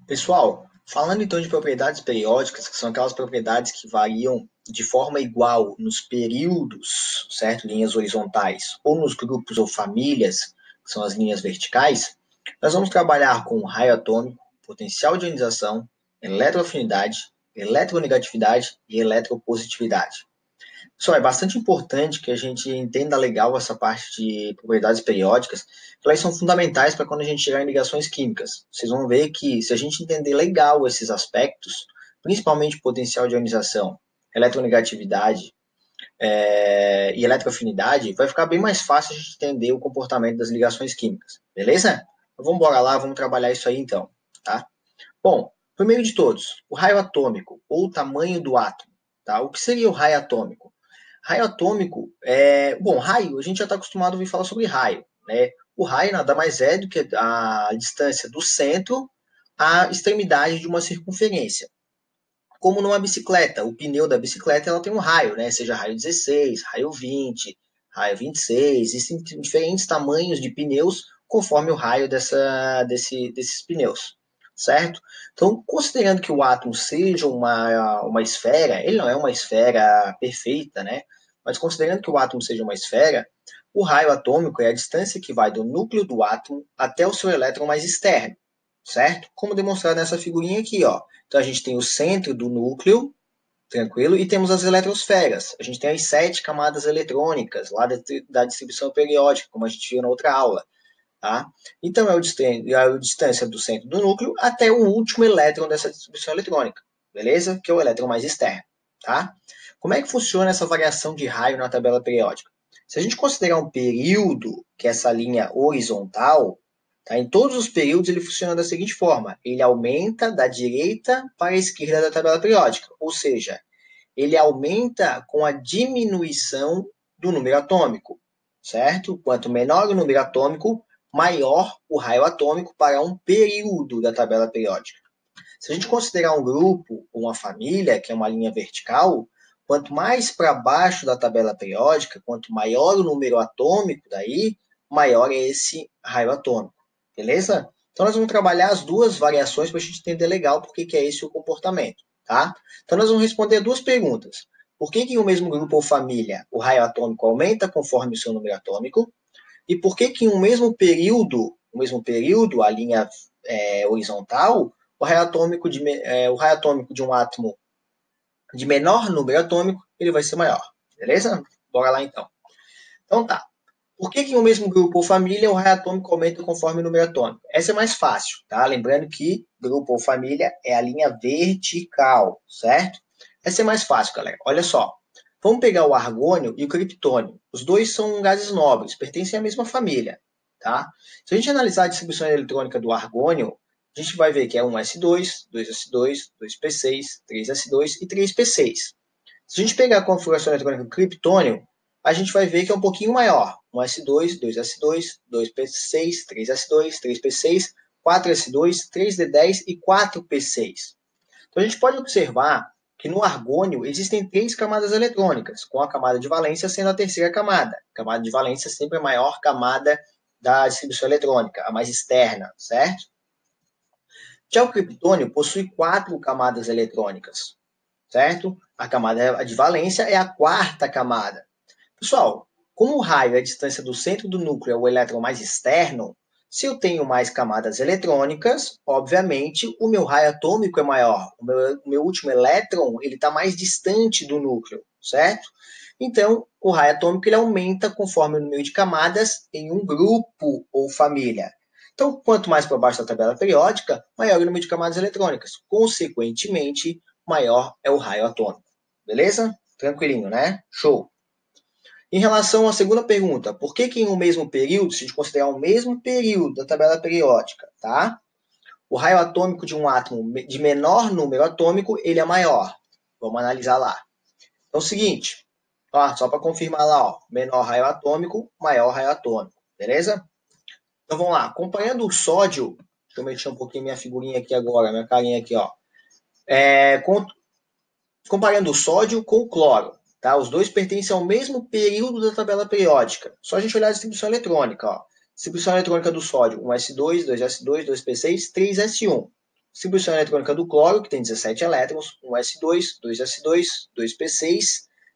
Pessoal, falando então de propriedades periódicas, que são aquelas propriedades que variam de forma igual nos períodos, certo? Linhas horizontais, ou nos grupos ou famílias, que são as linhas verticais, nós vamos trabalhar com raio atômico, potencial de ionização, eletroafinidade, eletronegatividade e eletropositividade. Pessoal, é bastante importante que a gente entenda legal essa parte de propriedades periódicas, que elas são fundamentais para quando a gente chegar em ligações químicas. Vocês vão ver que se a gente entender legal esses aspectos, principalmente potencial de ionização, eletronegatividade e eletroafinidade, vai ficar bem mais fácil a gente entender o comportamento das ligações químicas. Beleza? Então, vamos embora lá, vamos trabalhar isso aí então. Tá? Bom, primeiro de todos, o raio atômico, ou o tamanho do átomo. Tá? O que seria o raio atômico? Raio atômico bom, raio, a gente já está acostumado a ouvir falar sobre raio, né? O raio nada mais é do que a distância do centro à extremidade de uma circunferência. Como numa bicicleta, o pneu da bicicleta ela tem um raio, né? Seja raio 16, raio 20, raio 26, existem diferentes tamanhos de pneus conforme o raio desses pneus, certo? Então, considerando que o átomo seja uma esfera, ele não é uma esfera perfeita, né? Mas considerando que o átomo seja uma esfera, o raio atômico é a distância que vai do núcleo do átomo até o seu elétron mais externo, certo? Como demonstrado nessa figurinha aqui, ó. Então a gente tem o centro do núcleo, tranquilo, e temos as eletrosferas. A gente tem as 7 camadas eletrônicas lá da distribuição periódica, como a gente viu na outra aula. Tá? Então é a distância do centro do núcleo até o último elétron dessa distribuição eletrônica, beleza? Que é o elétron mais externo. Tá? Como é que funciona essa variação de raio na tabela periódica? Se a gente considerar um período, que é essa linha horizontal, tá? Em todos os períodos ele funciona da seguinte forma: ele aumenta da direita para a esquerda da tabela periódica, ou seja, ele aumenta com a diminuição do número atômico, certo? Quanto menor o número atômico, maior o raio atômico para um período da tabela periódica. Se a gente considerar um grupo ou uma família, que é uma linha vertical, quanto mais para baixo da tabela periódica, quanto maior o número atômico daí, maior é esse raio atômico. Beleza? Então nós vamos trabalhar as duas variações para a gente entender legal por que é esse o comportamento. Tá? Então nós vamos responder duas perguntas. Por que em um mesmo grupo ou família o raio atômico aumenta conforme o seu número atômico? E por que em um mesmo período, a linha horizontal, o raio atômico de um átomo de menor número atômico, ele vai ser maior. Beleza? Bora lá então. Então tá. Por que em um mesmo grupo ou família o raio atômico aumenta conforme o número atômico? Essa é mais fácil, tá? Lembrando que grupo ou família é a linha vertical, certo? Essa é mais fácil, galera. Olha só. Vamos pegar o argônio e o criptônio. Os dois são gases nobres, pertencem à mesma família, tá? Se a gente analisar a distribuição eletrônica do argônio, a gente vai ver que é um S2, 2S2, 2P6, 3S2 e 3P6. Se a gente pegar a configuração eletrônica do criptônio, a gente vai ver que é um pouquinho maior. Um S2, 2S2, 2P6, 3S2, 3P6, 4S2, 3D10 e 4P6. Então a gente pode observar que no argônio existem 3 camadas eletrônicas, com a camada de valência sendo a terceira camada. A camada de valência sempre é a maior camada da distribuição eletrônica, a mais externa, certo? Já o criptônio possui 4 camadas eletrônicas, certo? A camada de valência é a quarta camada. Pessoal, como o raio é a distância do centro do núcleo é o elétron mais externo, se eu tenho mais camadas eletrônicas, obviamente o meu raio atômico é maior. O meu último elétron ele está mais distante do núcleo, certo? Então, o raio atômico ele aumenta conforme o número de camadas em um grupo ou família. Então, quanto mais para baixo da tabela periódica, maior o número de camadas eletrônicas. Consequentemente, maior é o raio atômico. Beleza? Tranquilinho, né? Show! Em relação à segunda pergunta, por que em um mesmo período, se a gente considerar o mesmo período da tabela periódica, tá? O raio atômico de um átomo de menor número atômico, ele é maior. Vamos analisar lá. Então é o seguinte, ó, só para confirmar lá, ó, menor raio atômico, maior raio atômico, beleza? Então vamos lá, acompanhando o sódio, deixa eu mexer um pouquinho minha figurinha aqui agora, minha carinha aqui, ó. Comparando o sódio com o cloro, tá? Os dois pertencem ao mesmo período da tabela periódica. Só a gente olhar a distribuição eletrônica, ó. Distribuição eletrônica do sódio, 1s2, 2s2, 2p6, 3s1, Distribuição eletrônica do cloro, que tem 17 elétrons, 1s2, 2s2, 2p6,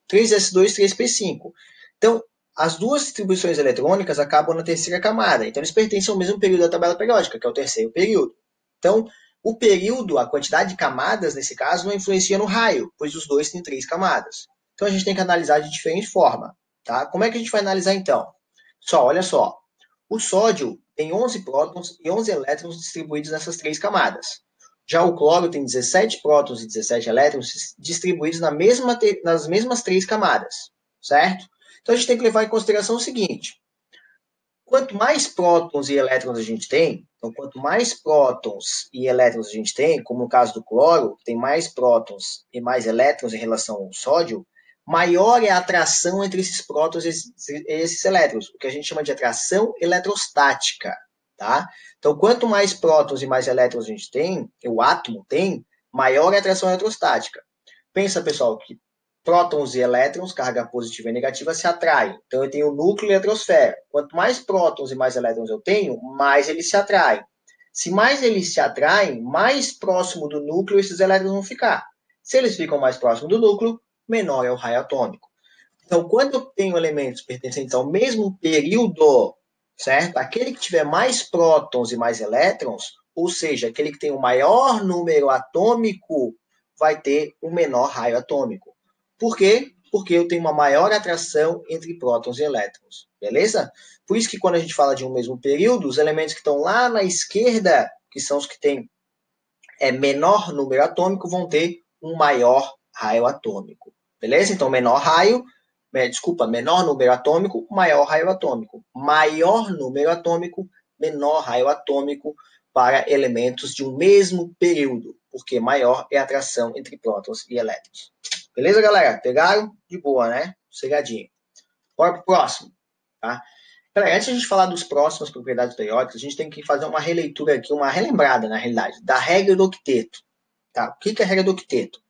3s2, 3p5. Então, as duas distribuições eletrônicas acabam na terceira camada. Então, eles pertencem ao mesmo período da tabela periódica, que é o terceiro período. Então, o período, a quantidade de camadas, nesse caso, não influencia no raio, pois os dois têm 3 camadas. Então, a gente tem que analisar de diferente forma. Tá? Como é que a gente vai analisar, então? Olha só. O sódio tem 11 prótons e 11 elétrons distribuídos nessas 3 camadas. Já o cloro tem 17 prótons e 17 elétrons distribuídos nas mesmas 3 camadas, certo? Então, a gente tem que levar em consideração o seguinte. Quanto mais prótons e elétrons a gente tem, então quanto mais prótons e elétrons a gente tem, como no caso do cloro, que tem mais prótons e mais elétrons em relação ao sódio, maior é a atração entre esses prótons e esses elétrons, o que a gente chama de atração eletrostática, tá? Então, quanto mais prótons e mais elétrons a gente tem, o átomo tem, maior é a atração eletrostática. Pensa, pessoal, que prótons e elétrons, carga positiva e negativa, se atraem. Então, eu tenho o núcleo e a eletrosfera. Quanto mais prótons e mais elétrons eu tenho, mais eles se atraem. Se mais eles se atraem, mais próximo do núcleo esses elétrons vão ficar. Se eles ficam mais próximo do núcleo, menor é o raio atômico. Então, quando eu tenho elementos pertencentes ao mesmo período, certo? Aquele que tiver mais prótons e mais elétrons, ou seja, aquele que tem o maior número atômico, vai ter o menor raio atômico. Por quê? Porque eu tenho uma maior atração entre prótons e elétrons, beleza? Por isso que quando a gente fala de um mesmo período, os elementos que estão lá na esquerda, que são os que têm menor número atômico, vão ter um maior raio atômico, beleza? Então, menor número atômico, maior raio atômico. Maior número atômico, menor raio atômico para elementos de um mesmo período, porque maior é a atração entre prótons e elétrons. Beleza, galera? Pegaram? De boa, né? Sossegadinho. Bora pro próximo, tá? Galera, antes de a gente falar dos próximos propriedades periódicas, a gente tem que fazer uma releitura aqui, uma relembrada, na realidade, da regra do octeto. Tá? O que é a regra do octeto?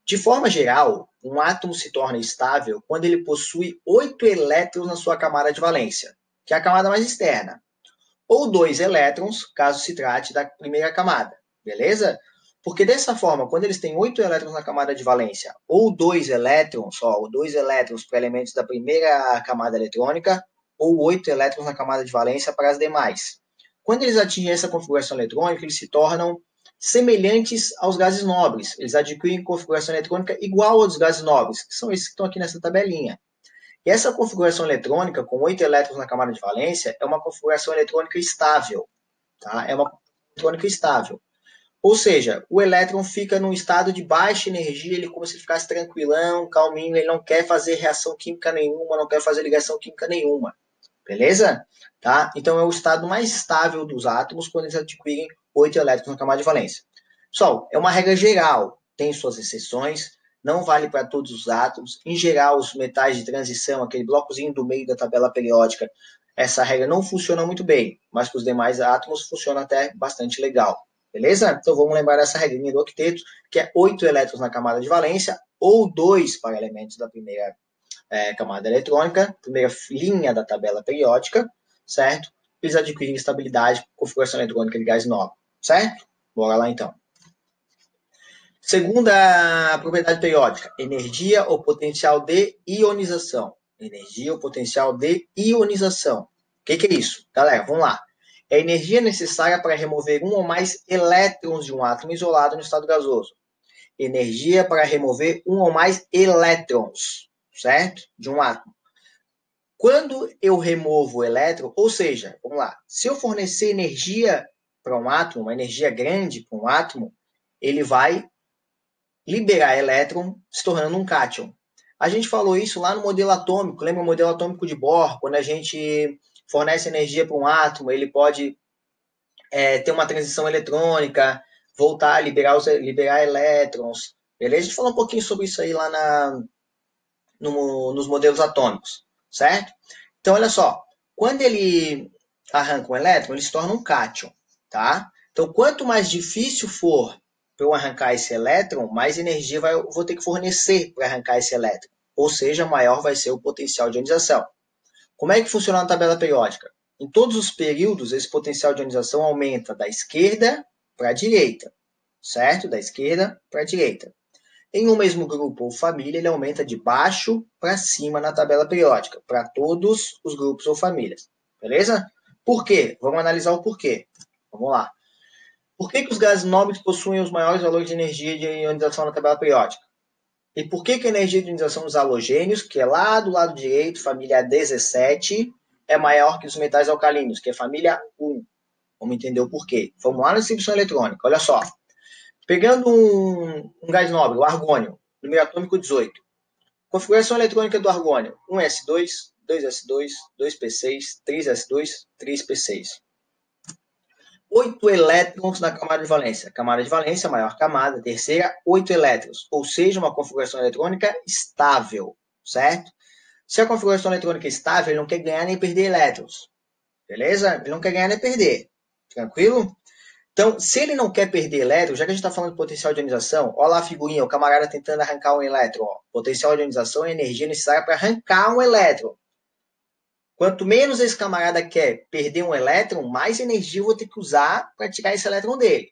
De forma geral, um átomo se torna estável quando ele possui 8 elétrons na sua camada de valência, que é a camada mais externa, ou 2 elétrons, caso se trate da primeira camada, beleza? Porque dessa forma, quando eles têm 8 elétrons na camada de valência, ou 2 elétrons, ou 2 elétrons para elementos da primeira camada eletrônica, ou 8 elétrons na camada de valência para as demais. Quando eles atingem essa configuração eletrônica, eles se tornam semelhantes aos gases nobres. Eles adquirem configuração eletrônica igual aos gases nobres, que são esses que estão aqui nessa tabelinha. E essa configuração eletrônica, com 8 elétrons na camada de valência, é uma configuração eletrônica estável. Tá? É uma configuração eletrônica estável. Ou seja, o elétron fica num estado de baixa energia, ele como se ficasse tranquilão, calminho, ele não quer fazer reação química nenhuma, não quer fazer ligação química nenhuma. Beleza? Tá? Então é o estado mais estável dos átomos quando eles adquirem 8 elétrons na camada de valência. Pessoal, é uma regra geral, tem suas exceções, não vale para todos os átomos. Em geral, os metais de transição, aquele blocozinho do meio da tabela periódica, essa regra não funciona muito bem, mas para os demais átomos funciona até bastante legal. Beleza? Então vamos lembrar dessa regrinha do octeto, que é 8 elétrons na camada de valência, ou 2 para elementos da primeira camada eletrônica, primeira linha da tabela periódica, certo? Eles adquirem estabilidade, configuração eletrônica de gás nobre, certo? Bora lá então. Segunda propriedade periódica, energia ou potencial de ionização. Energia ou potencial de ionização. O que é isso? Galera, vamos lá. É a energia necessária para remover um ou mais elétrons de um átomo isolado no estado gasoso. Energia para remover um ou mais elétrons, certo? De um átomo. Quando eu removo o elétron, ou seja, vamos lá, se eu fornecer energia para um átomo, uma energia grande para um átomo, ele vai liberar elétron, se tornando um cátion. A gente falou isso lá no modelo atômico, lembra o modelo atômico de Bohr? Quando a gente fornece energia para um átomo, ele pode ter uma transição eletrônica, voltar a liberar elétrons, beleza? A gente falou um pouquinho sobre isso aí lá nos modelos atômicos, certo? Então, olha só, quando ele arranca um elétron, ele se torna um cátion, tá? Então, quanto mais difícil for para eu arrancar esse elétron, mais energia eu vou ter que fornecer para arrancar esse elétron. Ou seja, maior vai ser o potencial de ionização. Como é que funciona a tabela periódica? Em todos os períodos, esse potencial de ionização aumenta da esquerda para a direita. certo? Da esquerda para a direita. Em um mesmo grupo ou família, ele aumenta de baixo para cima na tabela periódica, para todos os grupos ou famílias. Beleza? Por quê? Vamos analisar o porquê. Vamos lá. Por que os gases nobres possuem os maiores valores de energia de ionização na tabela periódica? E por que a energia de ionização dos halogênios, que é lá do lado direito, família 17, é maior que os metais alcalinos, que é família 1? Vamos entender o porquê. Vamos lá na distribuição eletrônica. Olha só. Pegando um gás nobre, o argônio, número atômico 18. Configuração eletrônica do argônio: 1s2, 2s2, 2p6, 3s2, 3p6. 8 elétrons na camada de valência. Camada de valência, maior camada, terceira, 8 elétrons. Ou seja, uma configuração eletrônica estável, certo? Se a configuração eletrônica é estável, ele não quer ganhar nem perder elétrons. Beleza? Ele não quer ganhar nem perder. Tranquilo? Então, se ele não quer perder elétrons, já que a gente está falando de potencial de ionização, olha lá a figurinha, o camarada tentando arrancar um elétron. Ó. Potencial de ionização é a energia necessária para arrancar um elétron. Quanto menos esse camarada quer perder um elétron, mais energia eu vou ter que usar para tirar esse elétron dele.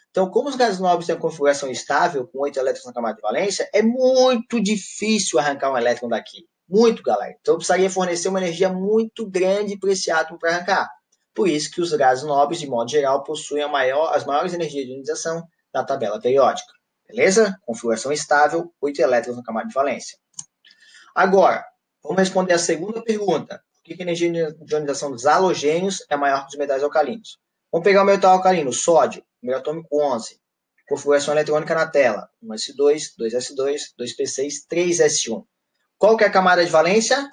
Então, como os gases nobres têm uma configuração estável, com 8 elétrons na camada de valência, é muito difícil arrancar um elétron daqui. Muito, galera. Então, eu precisaria fornecer uma energia muito grande para esse átomo para arrancar. Por isso que os gases nobres, de modo geral, possuem as maiores energias de ionização da tabela periódica. Beleza? Configuração estável, 8 elétrons na camada de valência. Agora, vamos responder a segunda pergunta. Por que a energia de ionização dos halogênios é maior que os metais alcalinos? Vamos pegar o metal alcalino, sódio, número atômico 11. Configuração eletrônica na tela. 1s2, 2s2, 2p6, 3s1. Qual que é a camada de valência?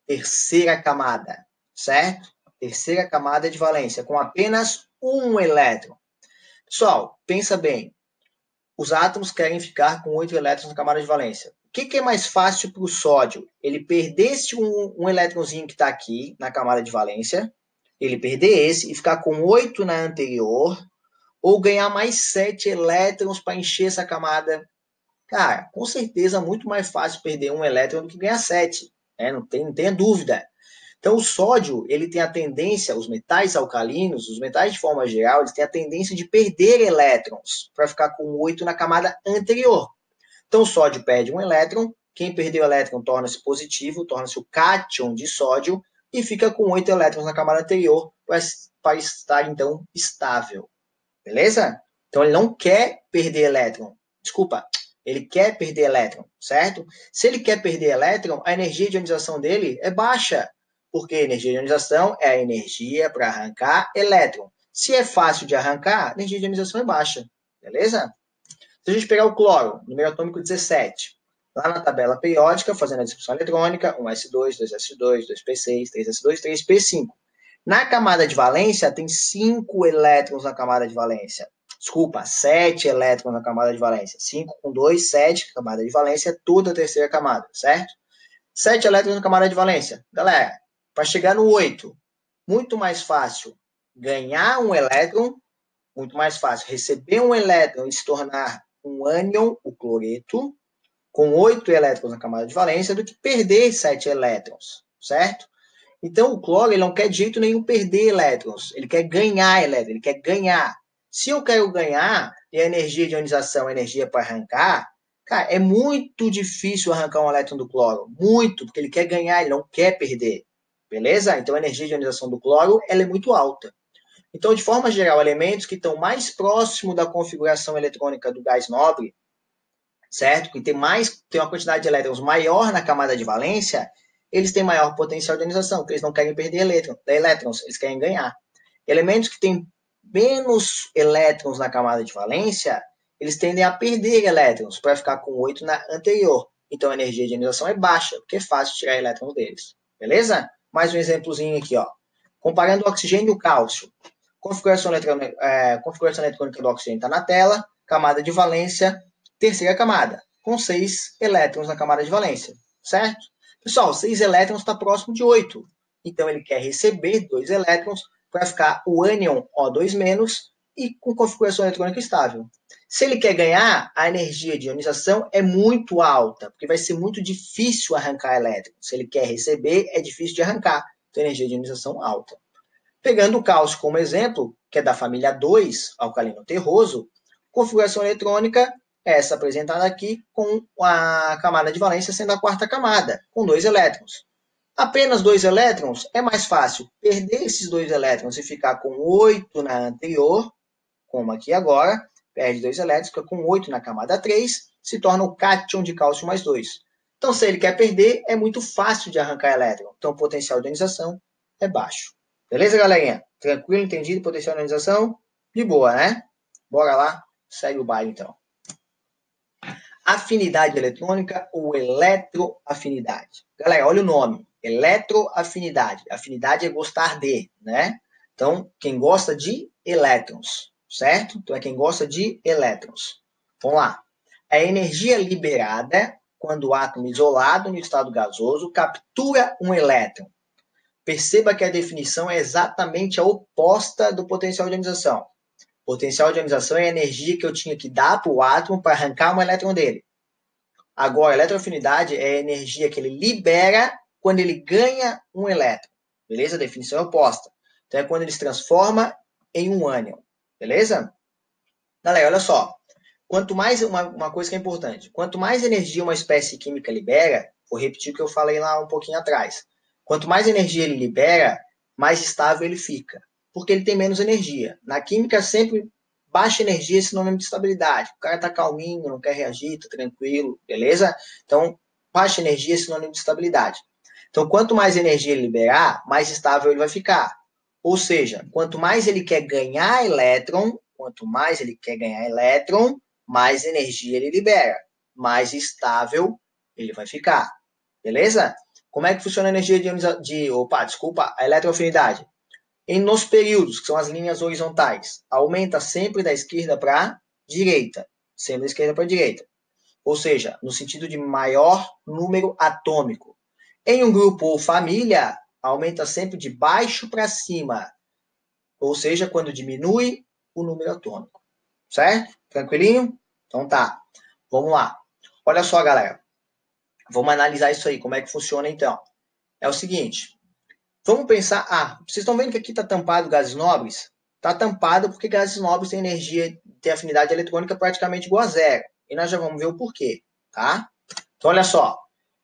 Terceira camada, certo? Terceira camada de valência, com apenas um elétron. Pessoal, pensa bem. Os átomos querem ficar com 8 elétrons na camada de valência. O que é mais fácil para o sódio? Ele perder esse um elétronzinho que está aqui na camada de valência, ele perder esse e ficar com 8 na anterior, ou ganhar mais 7 elétrons para encher essa camada. Cara, com certeza muito mais fácil perder um elétron do que ganhar 7. Né? Não tenha dúvida. Então, o sódio, ele tem a tendência, os metais alcalinos, os metais de forma geral, eles têm a tendência de perder elétrons para ficar com 8 na camada anterior. Então, o sódio perde um elétron, quem perdeu o elétron torna-se positivo, torna-se o cátion de sódio, e fica com 8 elétrons na camada anterior para estar, então, estável. Beleza? Então, ele não quer perder elétron. Desculpa, ele quer perder elétron, certo? Se ele quer perder elétron, a energia de ionização dele é baixa, porque a energia de ionização é a energia para arrancar elétron. Se é fácil de arrancar, a energia de ionização é baixa. Beleza? Se a gente pegar o cloro, número atômico 17, lá na tabela periódica, fazendo a distribuição eletrônica, 1s2, 2s2, 2p6, 3s2, 3p5. Na camada de valência, tem 5 elétrons na camada de valência. Desculpa, 7 elétrons na camada de valência. 5 com 2, 7, camada de valência, toda a terceira camada, certo? 7 elétrons na camada de valência. Galera, para chegar no 8, muito mais fácil ganhar um elétron, muito mais fácil receber um elétron e se tornar um ânion, o cloreto, com 8 elétrons na camada de valência, do que perder 7 elétrons, certo? Então, o cloro ele não quer de jeito nenhum perder elétrons, ele quer ganhar elétrons, ele quer ganhar. Se eu quero ganhar, e a energia de ionização é energia para arrancar, cara, é muito difícil arrancar um elétron do cloro, muito, porque ele quer ganhar, ele não quer perder. Beleza? Então, a energia de ionização do cloro ela é muito alta. Então, de forma geral, elementos que estão mais próximos da configuração eletrônica do gás nobre, certo? Que tem uma quantidade de elétrons maior na camada de valência, eles têm maior potencial de ionização, porque eles não querem perder elétrons, eles querem ganhar. Elementos que têm menos elétrons na camada de valência, eles tendem a perder elétrons para ficar com 8 na anterior. Então, a energia de ionização é baixa, porque é fácil tirar elétrons deles. Beleza? Mais um exemplozinho aqui, ó. Comparando o oxigênio e o cálcio. Configuração eletrônica do oxigênio está na tela. Camada de valência, terceira camada, com 6 elétrons na camada de valência. Certo? Pessoal, 6 elétrons está próximo de 8. Então, ele quer receber 2 elétrons para ficar o ânion O2- e com configuração eletrônica estável. Se ele quer ganhar, a energia de ionização é muito alta, porque vai ser muito difícil arrancar elétrons. Se ele quer receber, é difícil de arrancar. Então, energia de ionização alta. Pegando o cálcio como exemplo, que é da família 2, alcalino terroso, Configuração eletrônica, essa apresentada aqui, com a camada de valência sendo a quarta camada, com 2 elétrons. Apenas 2 elétrons, é mais fácil perder esses 2 elétrons e ficar com 8 na anterior, como aqui agora, perde 2 elétrons, fica com 8 na camada 3, se torna o cátion de cálcio mais 2. Então, se ele quer perder, é muito fácil de arrancar elétron. Então, o potencial de ionização é baixo. Beleza, galerinha? Tranquilo, entendido? Potencial de ionização? De boa, né? Bora lá, segue o baile, então. Afinidade eletrônica ou eletroafinidade. Galera, olha o nome. Eletroafinidade. Afinidade é gostar de, né? Então, quem gosta de elétrons, certo? Então, é quem gosta de elétrons. Vamos lá. A energia liberada quando o átomo isolado no estado gasoso captura um elétron. Perceba que a definição é exatamente a oposta do potencial de ionização. Potencial de ionização é a energia que eu tinha que dar para o átomo para arrancar um elétron dele. Agora, a eletroafinidade é a energia que ele libera quando ele ganha um elétron. Beleza? A definição é oposta. Então, é quando ele se transforma em um ânion. Beleza? Galera, olha só. Quanto mais, uma coisa que é importante, quanto mais energia uma espécie química libera, vou repetir o que eu falei lá um pouquinho atrás. Quanto mais energia ele libera, mais estável ele fica. Porque ele tem menos energia. Na química, sempre baixa energia é sinônimo de estabilidade. O cara tá calminho, não quer reagir, tá tranquilo, beleza? Então, baixa energia é sinônimo de estabilidade. Então, quanto mais energia ele liberar, mais estável ele vai ficar. Ou seja, quanto mais ele quer ganhar elétron, mais energia ele libera, mais estável ele vai ficar. Beleza? Como é que funciona a energia a eletroafinidade? Nos períodos, que são as linhas horizontais, aumenta sempre da esquerda para a direita. Sempre da esquerda para a direita. Ou seja, no sentido de maior número atômico. Em um grupo ou família, aumenta sempre de baixo para cima. Ou seja, quando diminui o número atômico. Certo? Tranquilinho? Então tá. Vamos lá. Olha só, galera. Vamos analisar isso aí. Como é que funciona, então? É o seguinte. Vamos pensar, vocês estão vendo que aqui está tampado gases nobres? Está tampado porque gases nobres têm energia, têm afinidade eletrônica praticamente igual a zero. E nós já vamos ver o porquê, tá? Então, olha só.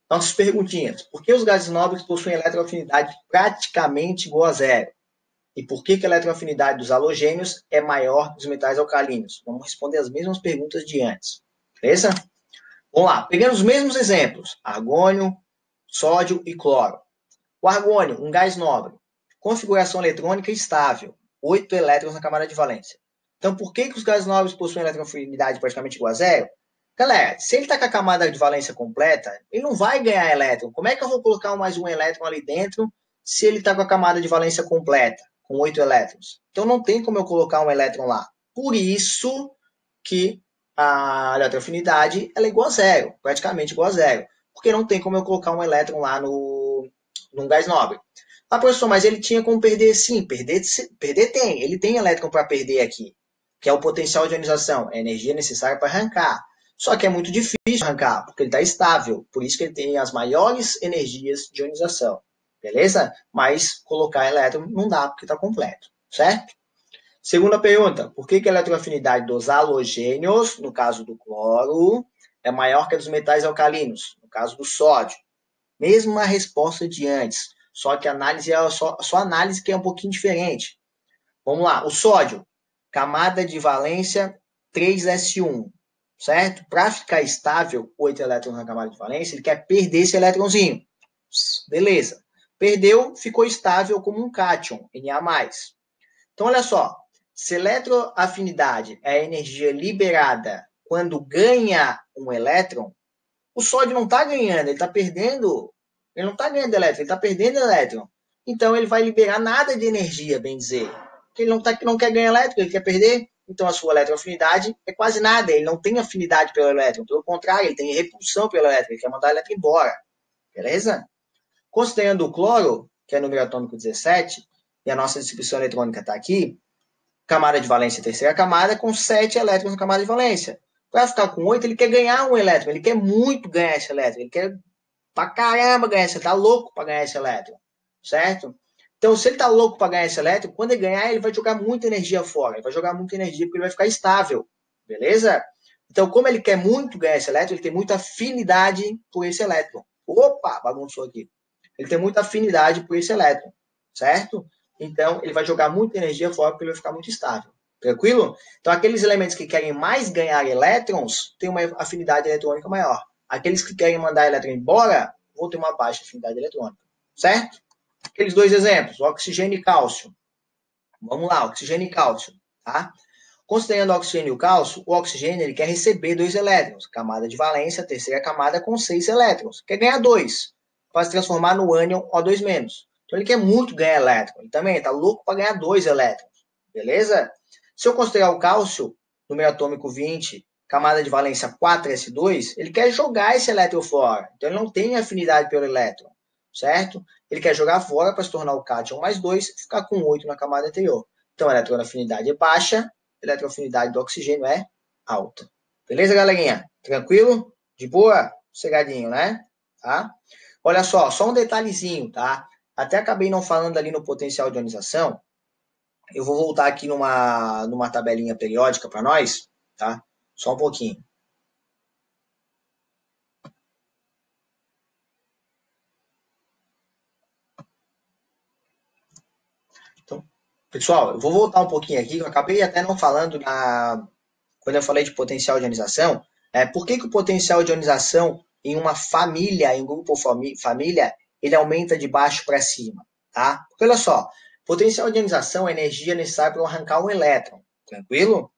Nossas perguntinhas. Por que os gases nobres possuem eletroafinidade praticamente igual a zero? E por que a eletroafinidade dos halogênios é maior dos metais alcalinos? Vamos responder as mesmas perguntas de antes. Beleza? Vamos lá. Pegando os mesmos exemplos. Argônio, sódio e cloro. O argônio, um gás nobre, configuração eletrônica estável, 8 elétrons na camada de valência. Então, por que os gases nobres possuem eletroafinidade praticamente igual a zero? Galera, se ele está com a camada de valência completa, ele não vai ganhar elétron. Como é que eu vou colocar mais um elétron ali dentro se ele está com a camada de valência completa, com 8 elétrons? Então, não tem como eu colocar um elétron lá. Por isso que a eletroafinidade ela é igual a zero, praticamente igual a zero. Porque não tem como eu colocar um elétron lá num gás nobre. Professor, mas ele tinha como perder? Sim, perder tem. Ele tem elétron para perder aqui, que é o potencial de ionização, é a energia necessária para arrancar. Só que é muito difícil arrancar, porque ele está estável. Por isso que ele tem as maiores energias de ionização. Beleza? Mas colocar elétron não dá, porque está completo. Certo? Segunda pergunta. Por que a eletroafinidade dos halogênios, no caso do cloro, é maior que a dos metais alcalinos, no caso do sódio? Mesma resposta de antes, só que a análise é só análise que é um pouquinho diferente. Vamos lá, o sódio, camada de valência 3s1, certo? Para ficar estável, 8 elétrons na camada de valência, ele quer perder esse elétronzinho. Beleza. Perdeu, ficou estável como um cátion, Na+. Então, olha só, se eletroafinidade é a energia liberada quando ganha um elétron, o sódio não está ganhando, ele está perdendo. Ele não está ganhando elétron, ele está perdendo elétron. Então ele vai liberar nada de energia, bem dizer. Porque ele não quer ganhar elétron, ele quer perder. Então a sua eletroafinidade é quase nada. Ele não tem afinidade pelo elétron. Pelo contrário, ele tem repulsão pelo elétron. Ele quer mandar o elétron embora. Beleza? Considerando o cloro, que é número atômico 17, e a nossa distribuição eletrônica está aqui, camada de valência, terceira camada, com 7 elétrons na camada de valência. Para ficar com 8, ele quer ganhar um elétron, ele quer muito ganhar esse elétron, ele quer pra caramba ganhar esse elétron, tá louco para ganhar esse elétron, certo? Então, se ele tá louco para ganhar esse elétron, quando ele ganhar, ele vai jogar muita energia fora, ele vai jogar muita energia porque ele vai ficar estável. Beleza? Então, como ele quer muito ganhar esse elétron, ele tem muita afinidade por esse elétron. Opa, bagunçou aqui. Ele tem muita afinidade por esse elétron, certo? Então, ele vai jogar muita energia fora porque ele vai ficar muito estável. Tranquilo? Então, aqueles elementos que querem mais ganhar elétrons têm uma afinidade eletrônica maior. Aqueles que querem mandar elétron embora vão ter uma baixa afinidade eletrônica. Certo? Aqueles dois exemplos, oxigênio e cálcio. Vamos lá, oxigênio e cálcio. Tá? Considerando o oxigênio e o cálcio, o oxigênio ele quer receber 2 elétrons. Camada de valência, terceira camada com 6 elétrons. Quer ganhar 2 para se transformar no ânion O2-. Então ele quer muito ganhar elétron. Ele também está louco para ganhar 2 elétrons. Beleza? Se eu considerar o cálcio, número atômico 20, camada de valência 4s2, ele quer jogar esse elétron fora. Então ele não tem afinidade pelo elétron. Certo? Ele quer jogar fora para se tornar o cátion mais 2 e ficar com 8 na camada anterior. Então a eletroafinidade é baixa, a eletroafinidade do oxigênio é alta. Beleza, galerinha? Tranquilo? De boa? Sossegadinho, né? Tá? Olha só um detalhezinho, tá? Até acabei não falando ali no potencial de ionização. Eu vou voltar aqui numa tabelinha periódica para nós, tá? Só um pouquinho. Então, pessoal, eu vou voltar um pouquinho aqui. Eu acabei até não falando quando eu falei de potencial de ionização. Por que o potencial de ionização em uma família, em um grupo ou família, ele aumenta de baixo para cima? Tá? Porque olha só, potencial de ionização é a energia necessária para arrancar um elétron. Tranquilo?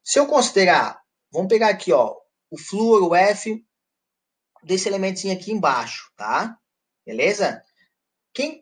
Se eu considerar, vamos pegar aqui, ó, o flúor, o F, desse elementozinho aqui embaixo, tá? Beleza?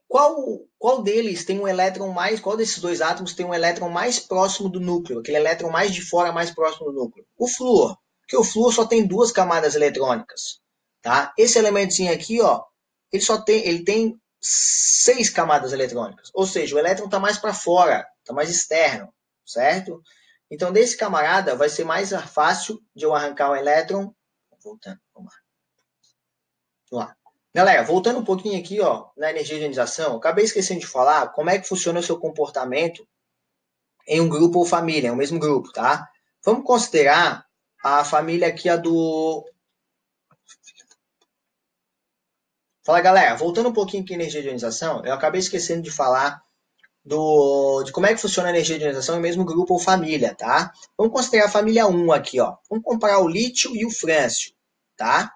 Qual deles tem um elétron mais, qual desses dois átomos tem um elétron mais próximo do núcleo, aquele elétron mais de fora mais próximo do núcleo? O flúor, porque o flúor só tem 2 camadas eletrônicas, tá? Esse elementozinho aqui, ó, ele tem 6 camadas eletrônicas, ou seja, o elétron está mais para fora, está mais externo, certo? Então, desse camarada vai ser mais fácil de eu arrancar um elétron. Voltando, vamos lá. Galera, voltando um pouquinho aqui, ó, na energia de ionização, acabei esquecendo de falar como é que funciona o seu comportamento em um grupo ou família, é o mesmo grupo, tá? Vamos considerar a família aqui, a do... Fala, galera, voltando um pouquinho aqui em energia de ionização, eu acabei esquecendo de falar de como é que funciona a energia de ionização em o mesmo grupo ou família, tá? Vamos considerar a família 1 aqui, ó. Vamos comparar o lítio e o frâncio, tá?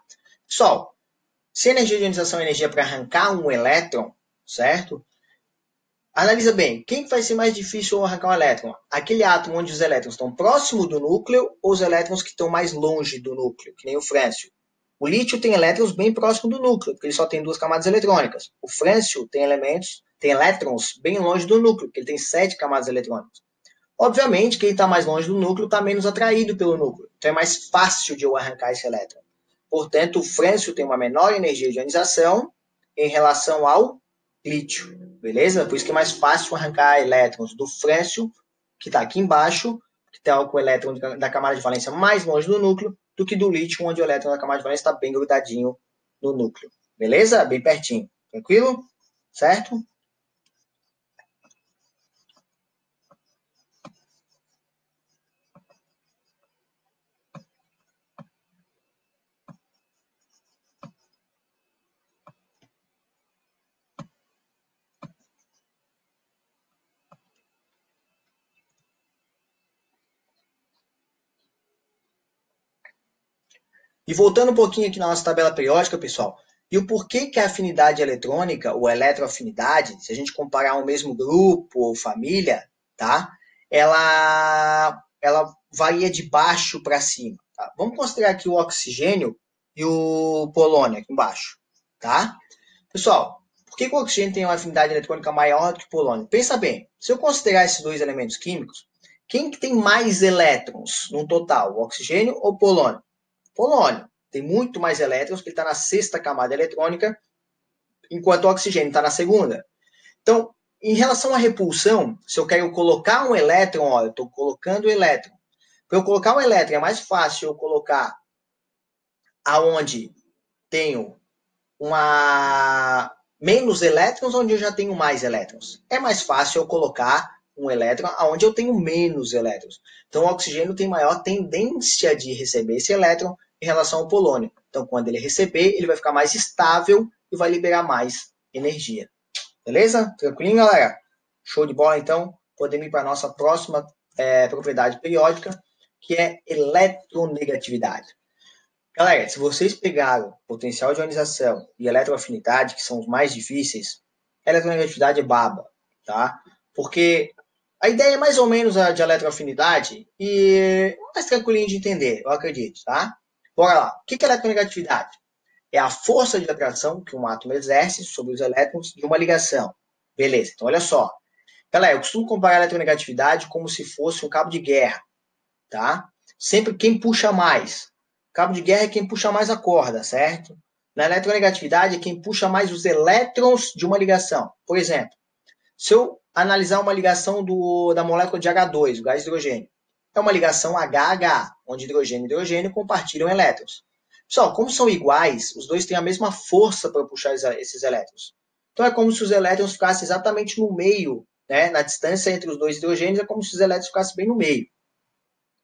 Pessoal, se a energia de ionização é energia para arrancar um elétron, certo? Analisa bem, quem vai ser mais difícil arrancar um elétron? Aquele átomo onde os elétrons estão próximo do núcleo ou os elétrons que estão mais longe do núcleo, que nem o frâncio? O lítio tem elétrons bem próximo do núcleo, porque ele só tem 2 camadas eletrônicas. O frâncio tem elétrons bem longe do núcleo, porque ele tem 7 camadas eletrônicas. Obviamente, quem está mais longe do núcleo está menos atraído pelo núcleo, então é mais fácil de eu arrancar esse elétron. Portanto, o frâncio tem uma menor energia de ionização em relação ao lítio, beleza? Por isso que é mais fácil arrancar elétrons do frâncio, que está aqui embaixo, que está com o elétron da camada de valência mais longe do núcleo, do que do lítio, onde o elétron da camada de valência está bem grudadinho no núcleo. Beleza? Bem pertinho. Tranquilo? Certo? E voltando um pouquinho aqui na nossa tabela periódica, pessoal, e o porquê que a afinidade eletrônica, ou eletroafinidade, se a gente comparar o mesmo grupo ou família, tá? Ela varia de baixo para cima. Tá? Vamos considerar aqui o oxigênio e o polônio aqui embaixo, tá? Pessoal, por que o oxigênio tem uma afinidade eletrônica maior do que o polônio? Pensa bem, se eu considerar esses dois elementos químicos, quem que tem mais elétrons no total, o oxigênio ou o polônio? Polônio tem muito mais elétrons, porque ele está na 6ª camada eletrônica, enquanto o oxigênio está na 2ª. Então, em relação à repulsão, se eu quero colocar um elétron, ó, eu estou colocando o elétron. Para eu colocar um elétron, é mais fácil eu colocar aonde tenho menos elétrons, onde eu já tenho mais elétrons. É mais fácil eu colocar um elétron aonde eu tenho menos elétrons. Então, o oxigênio tem maior tendência de receber esse elétron em relação ao polônio. Então, quando ele receber, ele vai ficar mais estável e vai liberar mais energia. Beleza? Tranquilinho, galera? Show de bola, então. Podemos ir para a nossa próxima propriedade periódica, que é eletronegatividade. Galera, se vocês pegaram potencial de ionização e eletroafinidade, que são os mais difíceis, a eletronegatividade é baba, tá? Porque a ideia é mais ou menos a de eletroafinidade e mais tranquilinho de entender, eu acredito, tá? Bora lá. O que é eletronegatividade? É a força de atração que um átomo exerce sobre os elétrons de uma ligação. Beleza, então olha só. Galera, eu costumo comparar a eletronegatividade como se fosse um cabo de guerra, tá? Sempre quem puxa mais. Cabo de guerra é quem puxa mais a corda, certo? Na eletronegatividade é quem puxa mais os elétrons de uma ligação. Por exemplo, se eu analisar uma ligação da molécula de H2, o gás de hidrogênio, é uma ligação HH, onde hidrogênio e hidrogênio compartilham elétrons. Pessoal, como são iguais, os dois têm a mesma força para puxar esses elétrons. Então é como se os elétrons ficassem exatamente no meio, né? Na distância entre os dois hidrogênios, é como se os elétrons ficassem bem no meio.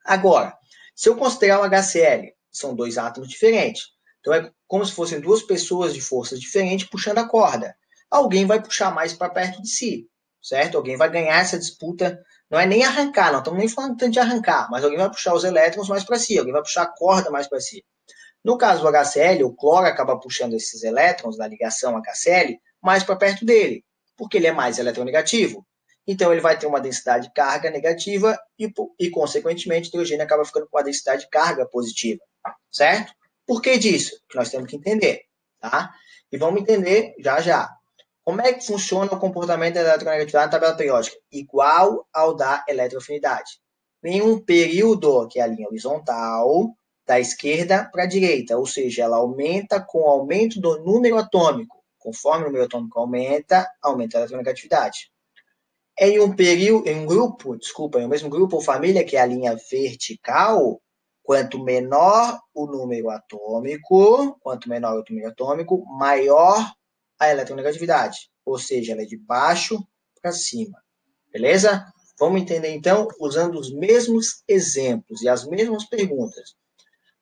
Agora, se eu considerar o HCl, são dois átomos diferentes. Então é como se fossem duas pessoas de forças diferentes puxando a corda. Alguém vai puxar mais para perto de si, certo? Alguém vai ganhar essa disputa. Não é nem arrancar, não estamos nem falando tanto de arrancar, mas alguém vai puxar os elétrons mais para si, alguém vai puxar a corda mais para si. No caso do HCl, o cloro acaba puxando esses elétrons da ligação HCl mais para perto dele, porque ele é mais eletronegativo. Então, ele vai ter uma densidade de carga negativa e consequentemente, o hidrogênio acaba ficando com uma densidade de carga positiva, certo? Por que disso? Que nós temos que entender, tá? E vamos entender já já. Como é que funciona o comportamento da eletronegatividade na tabela periódica? Igual ao da eletroafinidade. Em um período, que é a linha horizontal, da esquerda para a direita, ou seja, ela aumenta com o aumento do número atômico. Conforme o número atômico aumenta a eletronegatividade. Em um mesmo grupo ou família, que é a linha vertical, quanto menor o número atômico, maior a eletronegatividade. Ou seja, ela é de baixo para cima. Beleza? Vamos entender então usando os mesmos exemplos e as mesmas perguntas.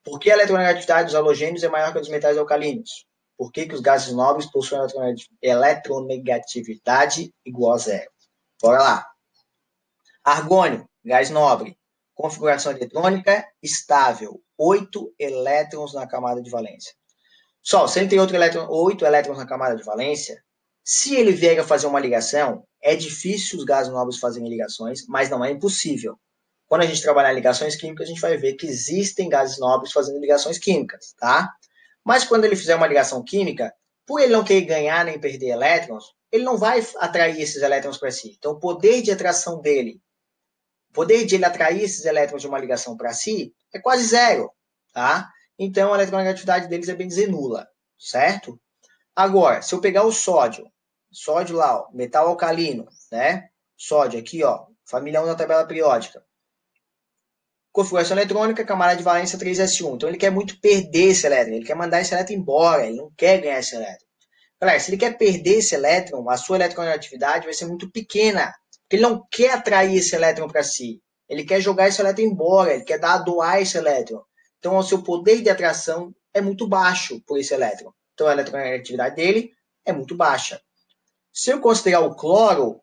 Por que a eletronegatividade dos halogênios é maior que a dos metais alcalinos? Por que os gases nobres possuem eletronegatividade igual a zero? Bora lá. Argônio, gás nobre. Configuração eletrônica estável. 8 elétrons na camada de valência. Só, se ele tem 8 elétrons na camada de valência, se ele vier a fazer uma ligação, é difícil os gases nobres fazerem ligações, mas não é impossível. Quando a gente trabalhar em ligações químicas, a gente vai ver que existem gases nobres fazendo ligações químicas, tá? Mas quando ele fizer uma ligação química, por ele não querer ganhar nem perder elétrons, ele não vai atrair esses elétrons para si. Então, o poder de atração dele, o poder de ele atrair esses elétrons de uma ligação para si, é quase zero, tá? Então, a eletronegatividade deles é bem dizer nula, certo? Agora, se eu pegar o sódio lá, ó, metal alcalino, né? Sódio aqui, ó, família 1 da tabela periódica. Configuração eletrônica, camada de valência 3s1. Então, ele quer muito perder esse elétron, ele quer mandar esse elétron embora, ele não quer ganhar esse elétron. Galera, se ele quer perder esse elétron, a sua eletronegatividade vai ser muito pequena, porque ele não quer atrair esse elétron para si. Ele quer jogar esse elétron embora, ele quer doar esse elétron. Então, o seu poder de atração é muito baixo por esse elétron. Então, a eletronegatividade dele é muito baixa. Se eu considerar o cloro,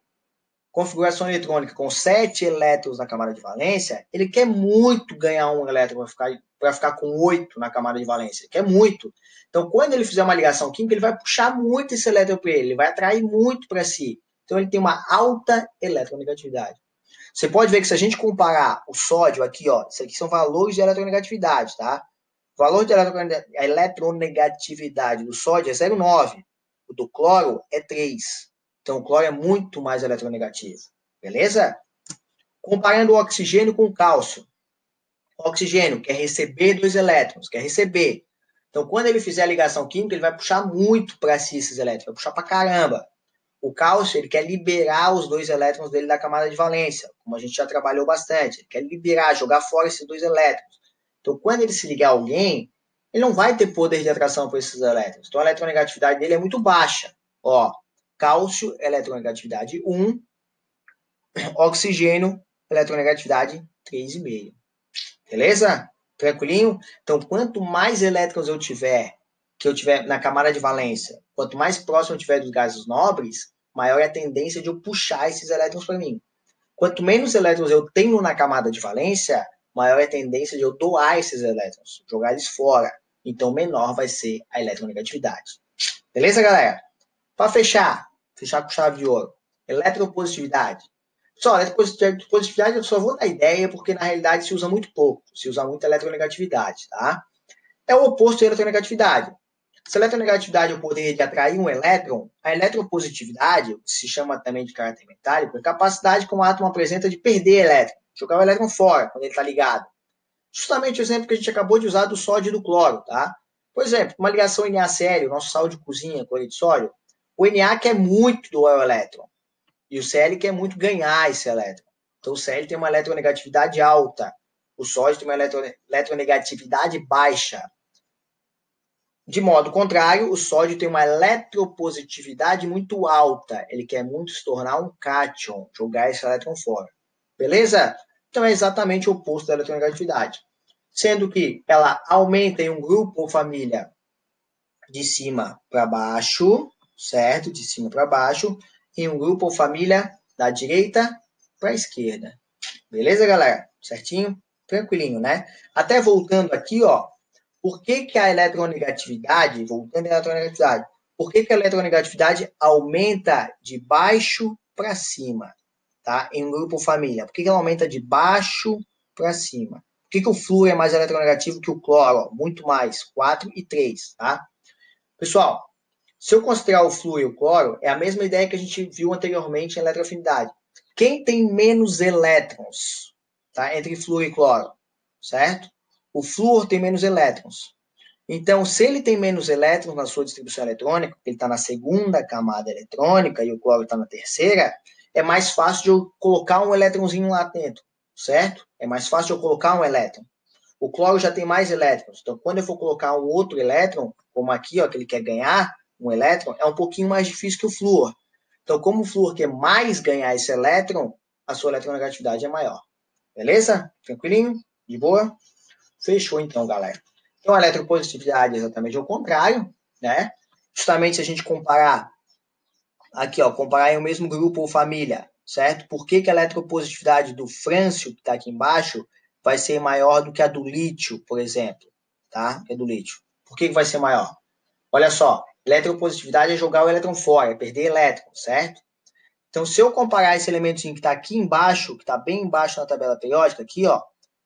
configuração eletrônica com 7 elétrons na camada de valência, ele quer muito ganhar um elétron para ficar com 8 na camada de valência. Ele quer muito. Então, quando ele fizer uma ligação química, ele vai puxar muito esse elétron para ele vai atrair muito para si. Então, ele tem uma alta eletronegatividade. Você pode ver que se a gente comparar o sódio aqui, ó, isso aqui são valores de eletronegatividade, tá? O valor de eletronegatividade do sódio é 0,9. O do cloro é 3. Então, o cloro é muito mais eletronegativo. Beleza? Comparando o oxigênio com o cálcio. O oxigênio quer receber 2 elétrons, quer receber. Então, quando ele fizer a ligação química, ele vai puxar muito para si esses elétrons, vai puxar para caramba. O cálcio, ele quer liberar os 2 elétrons dele da camada de valência, como a gente já trabalhou bastante. Ele quer liberar, jogar fora esses 2 elétrons. Então, quando ele se ligar a alguém, ele não vai ter poder de atração por esses elétrons. Então, a eletronegatividade dele é muito baixa. Ó, cálcio, eletronegatividade 1, Oxigênio, eletronegatividade 3,5. Beleza? Tranquilinho? Então, quanto mais elétrons que eu tiver na camada de valência, quanto mais próximo eu tiver dos gases nobres, maior é a tendência de eu puxar esses elétrons para mim. Quanto menos elétrons eu tenho na camada de valência, maior é a tendência de eu doar esses elétrons, jogar eles fora. Então, menor vai ser a eletronegatividade. Beleza, galera? Para fechar com chave de ouro. Eletropositividade. Só, eletropositividade eu só vou dar ideia porque na realidade se usa muito pouco. Se usa muito eletronegatividade, tá? É o oposto de eletronegatividade. Se a eletronegatividade é o poder de atrair um elétron, a eletropositividade, que se chama também de caráter metálico, é a capacidade que um átomo apresenta de perder elétron, jogar o elétron fora quando ele está ligado. Justamente o exemplo que a gente acabou de usar do sódio e do cloro, tá? Por exemplo, uma ligação Na-Cl, nosso sal de cozinha, cloreto de sódio, o Na quer muito doar o elétron e o Cl quer muito ganhar esse elétron. Então o Cl tem uma eletronegatividade alta, o sódio tem uma eletronegatividade baixa. De modo contrário, o sódio tem uma eletropositividade muito alta. Ele quer muito se tornar um cátion, jogar esse elétron fora. Beleza? Então é exatamente o oposto da eletronegatividade. Sendo que ela aumenta em um grupo ou família de cima para baixo, certo? De cima para baixo. Em um grupo ou família da direita para a esquerda. Beleza, galera? Certinho? Tranquilinho, né? Até voltando aqui, ó. Por que a eletronegatividade, voltando à eletronegatividade, por que a eletronegatividade aumenta de baixo para cima, tá? Em um grupo família. Por que ela aumenta de baixo para cima? Por que o flúor é mais eletronegativo que o cloro? Muito mais, 4 e 3, tá? Pessoal, se eu considerar o flúor e o cloro, é a mesma ideia que a gente viu anteriormente em eletroafinidade. Quem tem menos elétrons, tá? Entre flúor e cloro, certo? O flúor tem menos elétrons. Então, se ele tem menos elétrons na sua distribuição eletrônica, ele está na segunda camada eletrônica e o cloro está na terceira, é mais fácil de eu colocar um elétronzinho lá dentro, certo? É mais fácil de eu colocar um elétron. O cloro já tem mais elétrons. Então, quando eu for colocar um outro elétron, como aqui, ó, que ele quer ganhar um elétron, é um pouquinho mais difícil que o flúor. Então, como o flúor quer mais ganhar esse elétron, a sua eletronegatividade é maior. Beleza? Tranquilinho? De boa? Fechou então, galera. Então, a eletropositividade é exatamente o contrário, né? Justamente se a gente comparar aqui, ó, comparar em o mesmo grupo ou família, certo? Por que a eletropositividade do frâncio, que está aqui embaixo, vai ser maior do que a do lítio, por exemplo, tá? Que é do lítio. Por que vai ser maior? Olha só, eletropositividade é jogar o elétron fora, é perder elétron, certo? Então, se eu comparar esse elementozinho que está aqui embaixo, que está bem embaixo na tabela periódica, aqui, ó,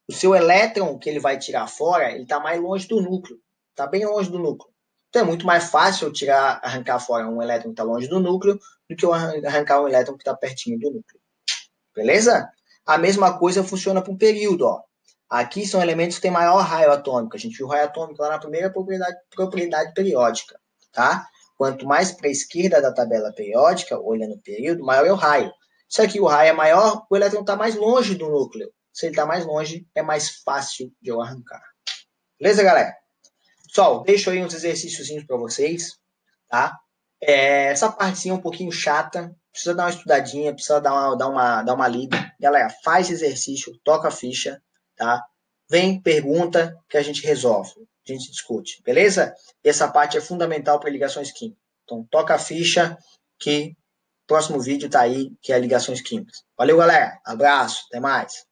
o seu elétron que ele vai tirar fora, ele está mais longe do núcleo, está bem longe do núcleo. Então, é muito mais fácil eu arrancar fora um elétron que está longe do núcleo do que eu arrancar um elétron que está pertinho do núcleo. Beleza? A mesma coisa funciona para um período, ó. Aqui são elementos que têm maior raio atômico. A gente viu o raio atômico lá na primeira propriedade periódica, tá? Quanto mais para a esquerda da tabela periódica, olhando o período, maior é o raio. Se aqui o raio é maior, o elétron está mais longe do núcleo. Se ele está mais longe, é mais fácil de eu arrancar. Beleza, galera? Pessoal, deixo aí uns exercíciozinhos para vocês, tá? Essa partezinha é um pouquinho chata, precisa dar uma estudadinha, precisa dar uma lida. Galera, faz exercício, toca a ficha, tá? Vem, pergunta, que a gente resolve, a gente discute, beleza? E essa parte é fundamental para ligações químicas. Então, toca a ficha, que o próximo vídeo tá aí, que é ligações químicas. Valeu, galera. Abraço, até mais.